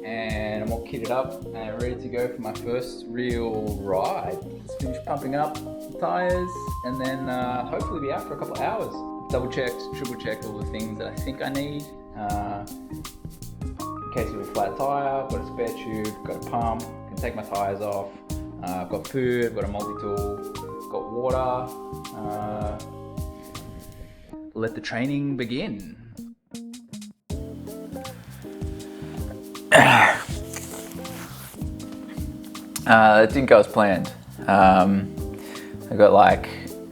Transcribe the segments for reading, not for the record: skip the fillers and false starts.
and I'm all kitted up and ready to go for my first real ride. Just finished pumping up the tyres and then hopefully be out for a couple of hours. Double checked, triple checked all the things that I think I need. In case of a flat tyre, got a spare tube, got a pump, can take my tyres off. I've got food, I've got a multi-tool, got water. Let the training begin. It didn't go as planned. I got like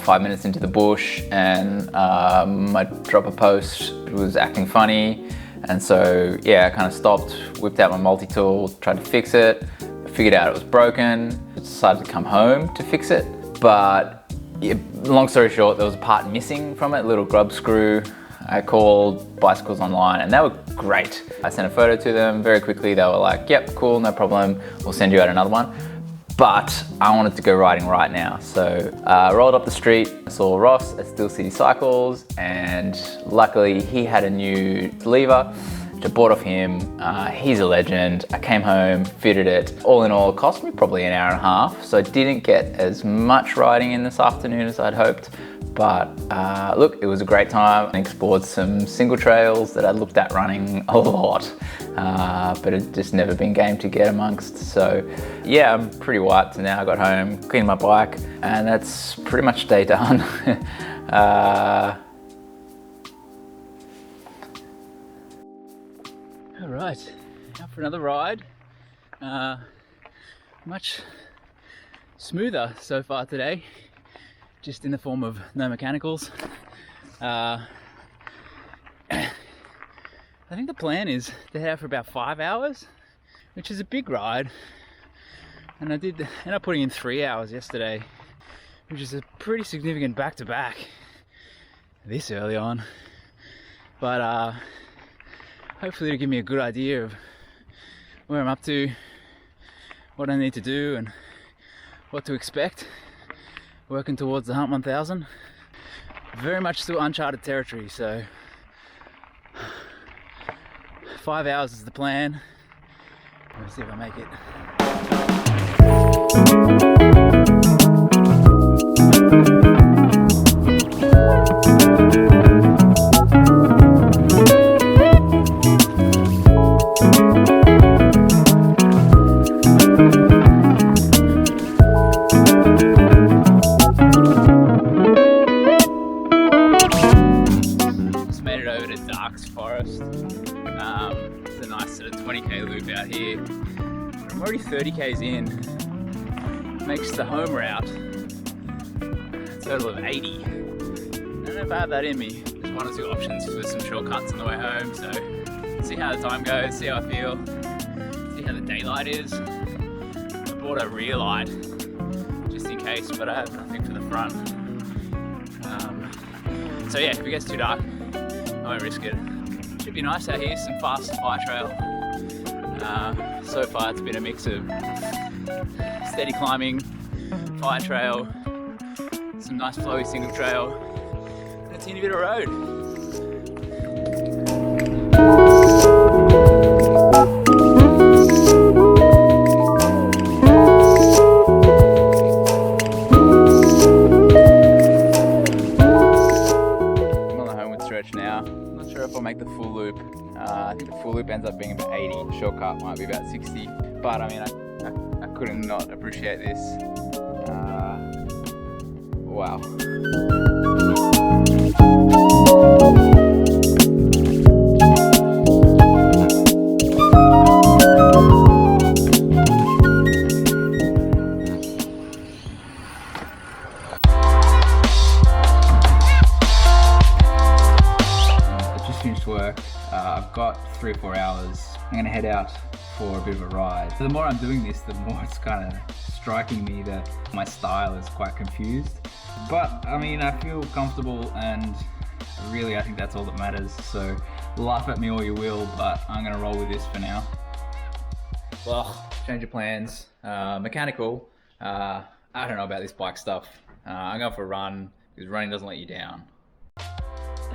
5 minutes into the bush and my dropper post was acting funny, and so yeah, I kind of stopped, whipped out my multi-tool, tried to fix it. I figured out it was broken. I decided to come home to fix it, but yeah, long story short, there was a part missing from it, a little grub screw. I called Bicycles Online and they were great. I sent a photo to them very quickly. They were like, yep, cool, no problem. We'll send you out another one. But I wanted to go riding right now. So I rolled up the street, saw Ross at Steel City Cycles, and luckily he had a new lever, which I bought off him. He's a legend. I came home, fitted it. All in all, it cost me probably an hour and a half. So I didn't get as much riding in this afternoon as I'd hoped. But look, it was a great time. I explored some single trails that I'd looked at running a lot, but it just never been game to get amongst. So yeah, I'm pretty wiped now. I got home, cleaned my bike, and that's pretty much day done. All right, out for another ride. Much smoother so far today, just in the form of no mechanicals. I think the plan is to head out for about 5 hours, which is a big ride. And I did end up putting in 3 hours yesterday, which is a pretty significant back-to-back this early on. But hopefully it'll give me a good idea of where I'm up to, what I need to do, and what to expect. Working towards the Hunt 1000. Very much still uncharted territory, so 5 hours is the plan. Let's see if I make it. Forest. It's a nice sort of 20k loop out here. I'm already 30k's in. Makes the home route a total of 80. I don't know if I have that in me. There's one or two options for some shortcuts on the way home, so see how the time goes, see how I feel, see how the daylight is. I bought a rear light just in case, but I have nothing for the front. So yeah, if it gets too dark, I won't risk it. Should be nice out here, some fast fire trail. So far it's been a mix of steady climbing, fire trail, some nice flowy single trail, and a teeny bit of road. Now. I'm not sure if I'll make the full loop. I think the full loop ends up being about 80. The shortcut might be about 60. But I mean, I couldn't not appreciate this. Wow. Work. I've got 3 or 4 hours. I'm gonna head out for a bit of a ride. The more I'm doing this, the more it's kind of striking me that my style is quite confused. But I mean, I feel comfortable, and really I think that's all that matters. So laugh at me all you will, but I'm gonna roll with this for now. Well, change of plans. Mechanical. I don't know about this bike stuff. I'm going for a run because running doesn't let you down.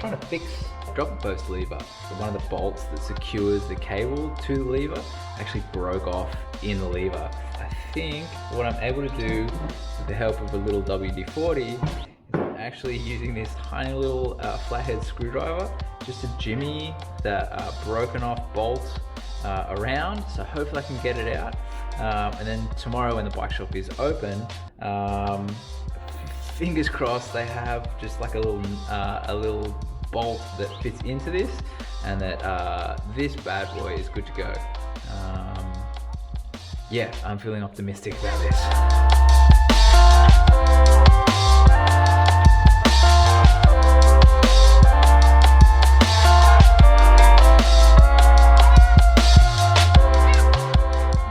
trying to fix the dropper post lever. So one of the bolts that secures the cable to the lever actually broke off in the lever. I think what I'm able to do with the help of a little WD-40 is I'm actually using this tiny little flathead screwdriver just to jimmy that broken off bolt around. So hopefully I can get it out. And then tomorrow when the bike shop is open, fingers crossed they have just like a little bolt that fits into this, and that this bad boy is good to go. Yeah, I'm feeling optimistic about this.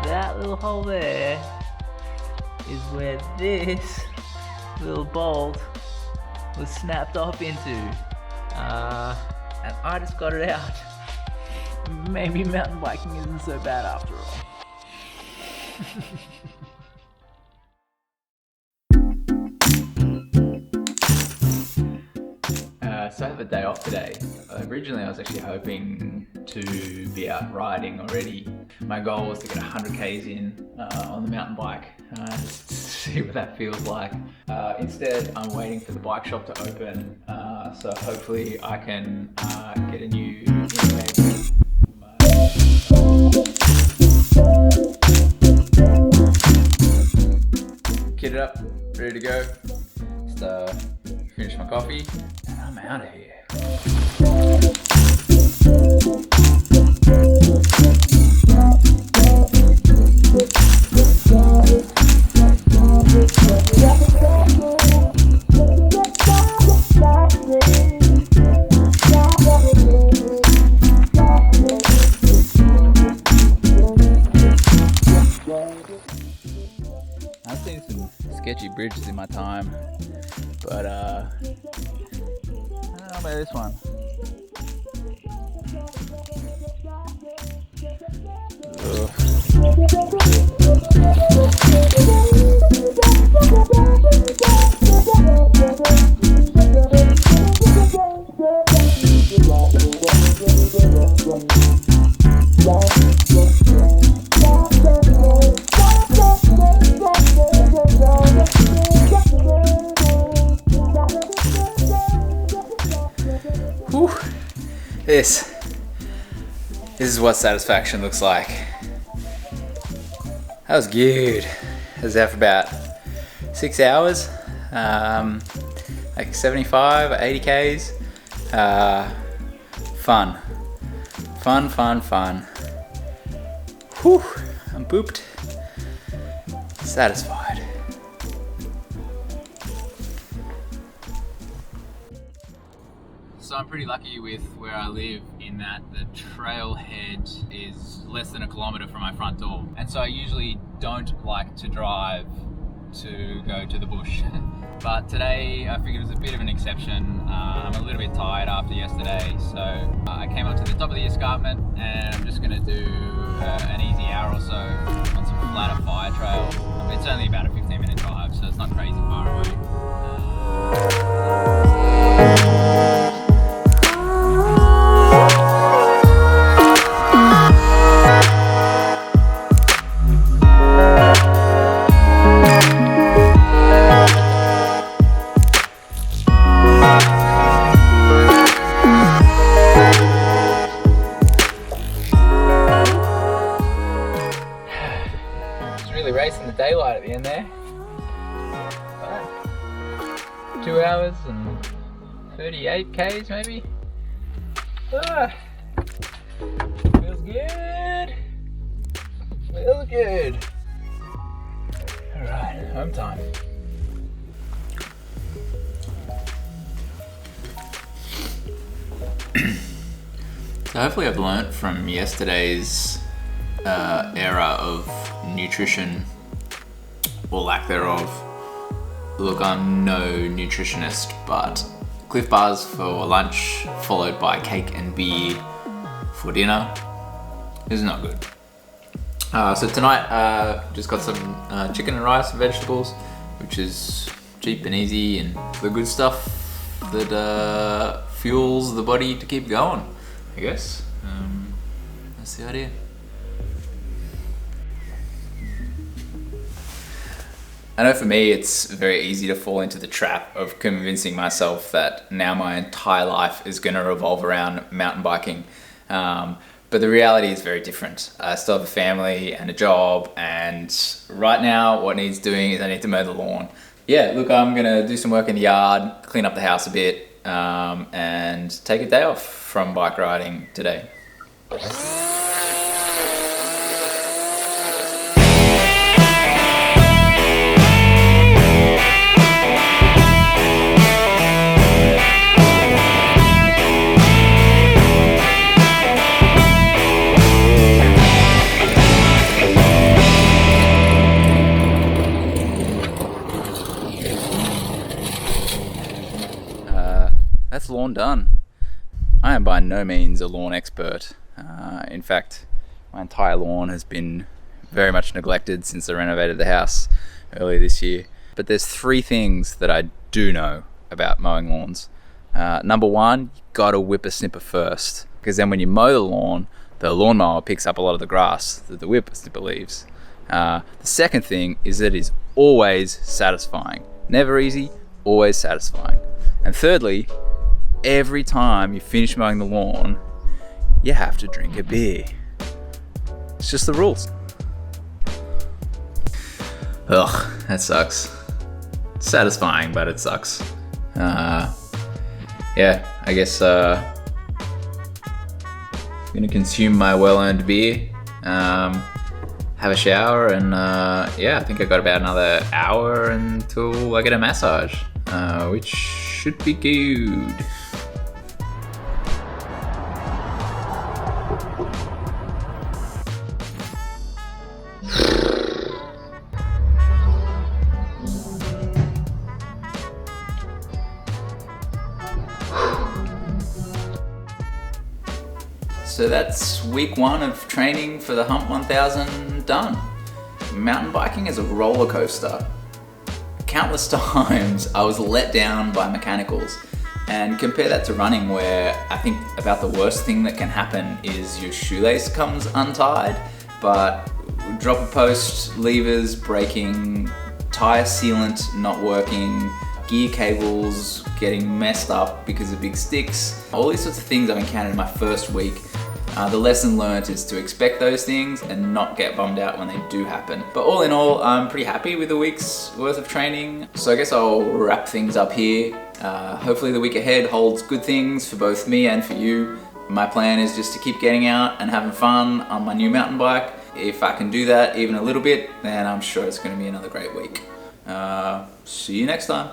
That little hole there is where this little bolt was snapped off into, and I just got it out. Maybe mountain biking isn't so bad after all. So I have a day off today. Originally I was actually hoping to be out riding already. My goal was to get 100 Ks in on the mountain bike, just to see what that feels like. Instead I'm waiting for the bike shop to open, so hopefully I can get a new cable. Kit it up, ready to go. Just finish my coffee and I'm out of here. I've seen some sketchy bridges in my time, but I don't know about this one. Whew. This is what satisfaction looks like. That was good. I was there for about 6 hours, like 75 or 80 Ks. Fun. Whew, I'm pooped. Satisfied. So I'm pretty lucky with where I live in that the trailhead is less than 1 kilometre from my front door. And so I usually don't like to drive to go to the bush. But today I figured it was a bit of an exception. I'm a little bit tired after yesterday, so I came up to the top of the escarpment and I'm just going to do an easy hour or so on some flatter fire trail. It's only about a 15-minute drive, so it's not crazy far away. Racing the daylight at the end there. But 2 hours and 38 Ks maybe. Feels good. Feels good. Alright, home time. So hopefully I've learnt from yesterday's era of nutrition or lack thereof. Look, I'm no nutritionist, but Cliff Bars for lunch followed by cake and beer for dinner is not good. So tonight just got some chicken and rice and vegetables, which is cheap and easy and the good stuff. that fuels the body to keep going, I guess. That's the idea. I know for me, it's very easy to fall into the trap of convincing myself that now my entire life is going to revolve around mountain biking. But the reality is very different. I still have a family and a job, and right now what needs doing is I need to mow the lawn. Yeah, look, I'm going to do some work in the yard, clean up the house a bit, and take a day off from bike riding today. That's lawn done. I am by no means a lawn expert. In fact, my entire lawn has been very much neglected since I renovated the house earlier this year. But there's 3 things that I do know about mowing lawns. Number 1, you gotta whip a snipper first, because then when you mow the lawnmower picks up a lot of the grass that the whip snipper leaves. The second thing is that it is always satisfying. Never easy, always satisfying. And thirdly, every time you finish mowing the lawn, you have to drink a beer. It's just the rules. Ugh, that sucks. It's satisfying, but it sucks. Yeah, I guess I'm gonna consume my well-earned beer, have a shower, and yeah, I think I got about another hour until I get a massage, which should be good. So that's week 1 of training for the Hunt1000 done. Mountain biking is a roller coaster. Countless times I was let down by mechanicals, and compare that to running, where I think about the worst thing that can happen is your shoelace comes untied, but dropper post, levers breaking, tire sealant not working, gear cables getting messed up because of big sticks, all these sorts of things I've encountered in my first week. The lesson learned is to expect those things and not get bummed out when they do happen. But all in all, I'm pretty happy with a week's worth of training. So I guess I'll wrap things up here. Hopefully the week ahead holds good things for both me and for you. My plan is just to keep getting out and having fun on my new mountain bike. If I can do that even a little bit, then I'm sure it's going to be another great week. See you next time.